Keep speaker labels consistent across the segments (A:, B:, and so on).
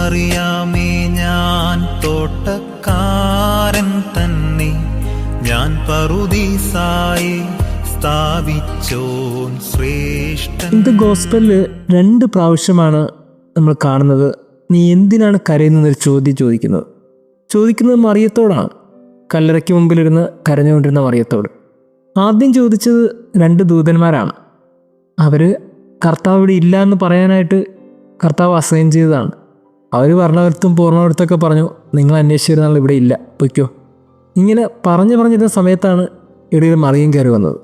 A: മറിയാമേ ഞാൻ തോട്ടക്കാരൻ തന്നെ, ഞാൻ പറുദീസായി സ്ഥാപിച്ചോൻ ശ്രേഷ്ഠൻ.
B: ഇത് ഗോസ്പലില് 2 പ്രാവശ്യമാണ് നമ്മൾ കാണുന്നത് നീ എന്തിനാണ് കരയുന്നൊരു ചോദിക്കുന്നത് മറിയത്തോടാണ്. കല്ലറയ്ക്ക് മുമ്പിലിരുന്ന് കരഞ്ഞുകൊണ്ടിരുന്ന മറിയത്തോട്. ആദ്യം ചോദിച്ചത് 2 ദൂതന്മാരാണ്. അവർ കർത്താവ് ഇവിടെ ഇല്ല എന്ന് പറയാനായിട്ട് കർത്താവ് അസൈൻ ചെയ്തതാണ്. അവർ ഭരണവരത്തും പൂർണ്ണവരത്തൊക്കെ പറഞ്ഞു, നിങ്ങൾ അന്വേഷിച്ചിരുന്ന ആൾ ഇവിടെ ഇല്ല, പൊയ്ക്കോ. ഇങ്ങനെ പറഞ്ഞിരുന്ന സമയത്താണ് ഇടയിൽ മറിയം കയറി വന്നത്.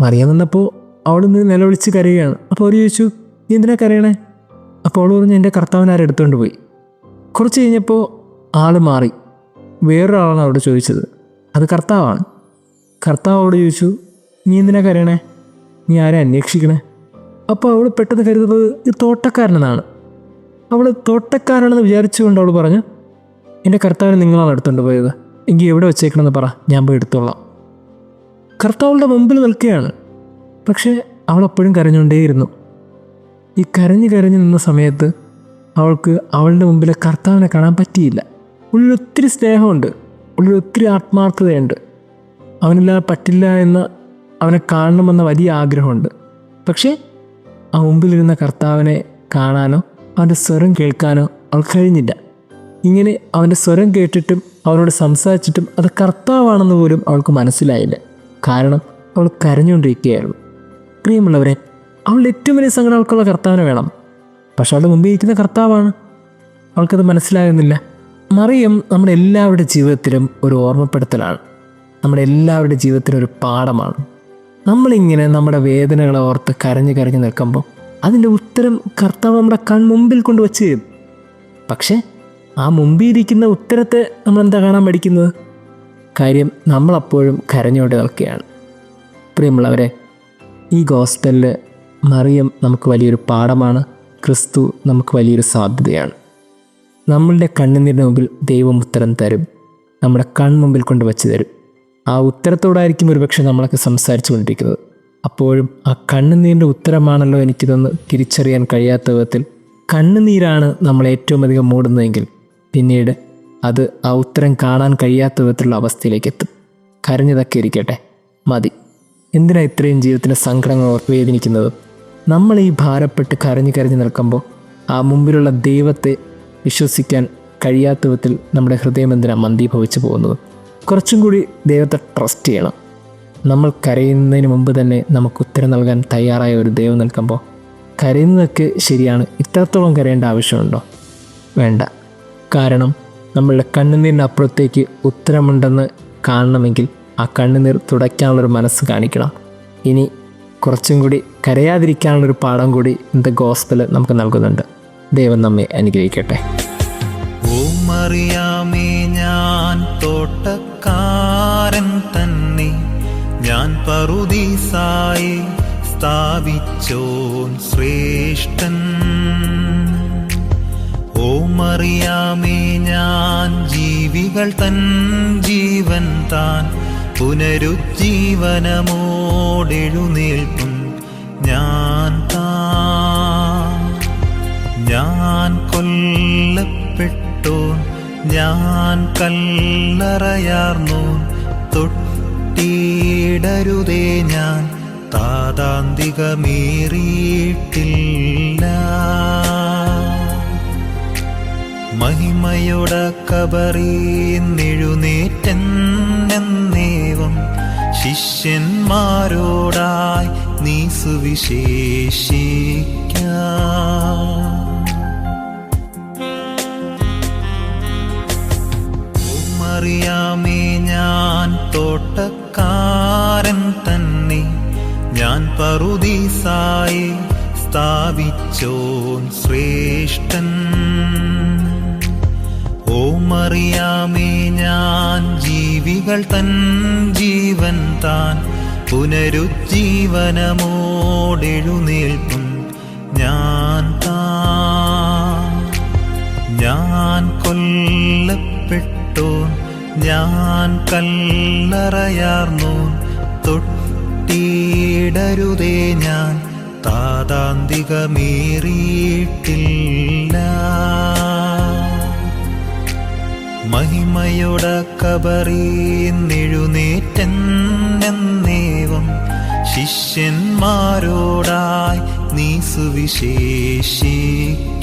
B: മറിയം വന്നപ്പോൾ അവൾ നിന്ന് നിലവിളിച്ച് കരയുകയാണ്. അപ്പോൾ അവർ ചോദിച്ചു, നീ എന്തിനാ കരയണേ? അപ്പോൾ അവൾ പറഞ്ഞു, എൻ്റെ കർത്താവിനെ എടുത്തുകൊണ്ട് പോയി. കുറച്ച് കഴിഞ്ഞപ്പോൾ ആൾ മാറി. വേറൊരാളാണ് അവിടെ ചോദിച്ചത്. അത് കർത്താവാണ്. കർത്താവ് അവിടെ ചോദിച്ചു, നീ എന്തിനാ കരയണേ? നീ ആരെ അന്വേഷിക്കണേ? അപ്പോൾ അവൾ പെട്ടെന്ന് കരുതുന്നത് ഇത് തോട്ടക്കാരനെന്നാണ്. അവൾ തോട്ടക്കാരാണെന്ന് വിചാരിച്ചുകൊണ്ട് അവൾ പറഞ്ഞു, എൻ്റെ കർത്താവിനെ നിങ്ങളാണ് എടുത്തുകൊണ്ട് പോയത്, എങ്കിൽ എവിടെ വെച്ചേക്കണമെന്ന് പറ, ഞാൻ പോയി എടുത്തോളാം. കർത്താവുടെ മുമ്പിൽ നിൽക്കുകയാണ്. പക്ഷേ അവൾ അപ്പോഴും കരഞ്ഞുകൊണ്ടേയിരുന്നു. ഈ കരഞ്ഞ് നിന്ന സമയത്ത് അവൾക്ക് അവളുടെ മുമ്പിലെ കർത്താവിനെ കാണാൻ പറ്റിയില്ല. ഉള്ളിലൊത്തിരി സ്നേഹമുണ്ട്, ഉള്ളിലൊത്തിരി ആത്മാർത്ഥതയുണ്ട്. അവനില്ലാതെ പറ്റില്ല എന്ന് അവനെ കാണണമെന്ന വലിയ ആഗ്രഹമുണ്ട്. പക്ഷേ ആ മുമ്പിലിരുന്ന കർത്താവിനെ കാണാനോ അവൻ്റെ സ്വരം കേൾക്കാനോ അവൾ കഴിഞ്ഞില്ല. ഇങ്ങനെ അവൻ്റെ സ്വരം കേട്ടിട്ടും അവനോട് സംസാരിച്ചിട്ടും അത് കർത്താവാണെന്ന് പോലും അവൾക്ക് മനസ്സിലായില്ല. കാരണം അവൾ കരഞ്ഞുകൊണ്ടിരിക്കുകയായിരുന്നു. പ്രിയമുള്ളവരെ, അവളുടെ ഏറ്റവും വലിയ സങ്കടം അവൾക്കുള്ള കർത്താവിനെ വേണം. പക്ഷെ അവളുടെ മുമ്പിൽ ഇരിക്കുന്ന കർത്താവാണ്. അവൾക്കത് മനസ്സിലാകുന്നില്ല. മറിയം നമ്മുടെ എല്ലാവരുടെ ജീവിതത്തിലും ഒരു ഓർമ്മപ്പെടുത്തലാണ്. നമ്മുടെ എല്ലാവരുടെ ജീവിതത്തിലും ഒരു പാഠമാണ്. നമ്മളിങ്ങനെ നമ്മുടെ വേദനകളെ ഓർത്ത് കരഞ്ഞ് നിൽക്കുമ്പോൾ അതിൻ്റെ ഉത്തരം കർത്താവ് നമ്മുടെ കൺമുമ്പിൽ കൊണ്ട് വച്ച് തരും. പക്ഷേ ആ മുമ്പിരിക്കുന്ന ഉത്തരത്തെ നമ്മളെന്താ കാണാൻ പഠിക്കുന്നത്? കാര്യം നമ്മളപ്പോഴും കരഞ്ഞോണ്ട് നിൽക്കുകയാണ്. പ്രിയമുള്ളവരെ, ഈ ഗോസ്പലിൽ മറിയം നമുക്ക് വലിയൊരു പാഠമാണ്. ക്രിസ്തു നമുക്ക് വലിയൊരു സാധ്യതയാണ്. നമ്മളുടെ കണ്ണുനീരിന് മുമ്പിൽ ദൈവം ഉത്തരം തരും, നമ്മുടെ കൺമുമ്പിൽ കൊണ്ട് വച്ച് തരും. ആ ഉത്തരത്തോടായിരിക്കും ഒരുപക്ഷെ നമ്മളൊക്കെ സംസാരിച്ചു കൊണ്ടിരിക്കുന്നത്. അപ്പോഴും ആ കണ്ണുനീരിൻ്റെ ഉത്തരമാണല്ലോ എനിക്കിതൊന്ന് തിരിച്ചറിയാൻ കഴിയാത്ത വിധത്തിൽ കണ്ണുനീരാണ് നമ്മളെ ഏറ്റവും അധികം മൂടുന്നതെങ്കിൽ പിന്നീട് അത് ആ ഉത്തരം കാണാൻ കഴിയാത്ത വിധത്തിലുള്ള അവസ്ഥയിലേക്ക് എത്തും. കരഞ്ഞതൊക്കെ ഇരിക്കട്ടെ, മതി. എന്തിനാ ഇത്രയും ജീവിതത്തിൻ്റെ സങ്കടങ്ങൾ വേദനിക്കുന്നത്? നമ്മൾ ഈ ഭാരപ്പെട്ട് കരഞ്ഞ് നിൽക്കുമ്പോൾ ആ മുമ്പിലുള്ള ദൈവത്തെ വിശ്വസിക്കാൻ കഴിയാത്ത വിധത്തിൽ നമ്മുടെ ഹൃദയം എന്തിനാ മന്ദീഭവിച്ചു പോകുന്നത്? കുറച്ചും കൂടി ദൈവത്തെ ട്രസ്റ്റ് ചെയ്യണം. നമ്മൾ കരയുന്നതിന് മുമ്പ് തന്നെ നമുക്ക് ഉത്തരം നൽകാൻ തയ്യാറായ ഒരു ദൈവം നിൽക്കുമ്പോൾ കരയുന്നതൊക്കെ ശരിയാണ്. ഇത്രത്തോളം കരയേണ്ട ആവശ്യമുണ്ടോ? വേണ്ട. കാരണം നമ്മളുടെ കണ്ണുനീരിൻ്റെ അപ്പുറത്തേക്ക് ഉത്തരമുണ്ടെന്ന് കാണണമെങ്കിൽ ആ കണ്ണുനീർ തുടയ്ക്കാനുള്ളൊരു മനസ്സ് കാണിക്കണം. ഇനി കുറച്ചും കൂടി കരയാതിരിക്കാനുള്ളൊരു പാഠം കൂടി ഇന്നത്തെ ഗോസ്പൽ നമുക്ക് നൽകുന്നുണ്ട്. ദൈവം നമ്മെ അനുഗ്രഹിക്കട്ടെ.
A: ഓ മറിയാമേ ഞാൻ തോട്ടക്കാരൻ തന്നെ, ഞാൻ പറുദീസായി സ്ഥാപിച്ചോൻ ശ്രേഷ്ഠൻ. ഓ മറിയാമേ ഞാൻ ജീവികൾ തൻ ജീവൻ താൻ പുനരുജ്ജീവനമോടെഴുന്നേൽക്കും ഞാൻ കൊല്ലപ്പെട്ടോൻ, ഞാൻ കല്ലറയാർന്നോൻ, തൊട്ടിടരുതേ ഞാൻ താതാന്തികമേറിയിട്ടില്ല. മഹിമയോട കബറിന്നെഴുന്നേറ്റെന്നേവം ശിഷ്യന്മാരോടായി നീ സുവിശേഷിക്ക. മറിയാമേ ഞാൻ തോട്ടക്കാരൻ തന്നെ, ഞാൻ പറുദീസായി സ്ഥാപിച്ചോൻ ശ്രേഷ്ഠൻ. ഓ മറിയാമേ ഞാൻ ജീവികൾ തൻ ജീവൻ താൻ പുനരുജ്ജീവനമോടെഴുന്നേൽക്കും ഞാൻ കൊല്ലപ്പെട്ടോൻ, ഞാൻ കല്ലറയാർന്നോൻ, തൊട്ടിടരുതേ ഞാൻ താതാന്തികമേറിയിട്ടില്ല. കബറീന്നെഴുന്നേറ്റെന്നേവം ശിഷ്യന്മാരോടായി നീ സുവിശേഷിക്ക.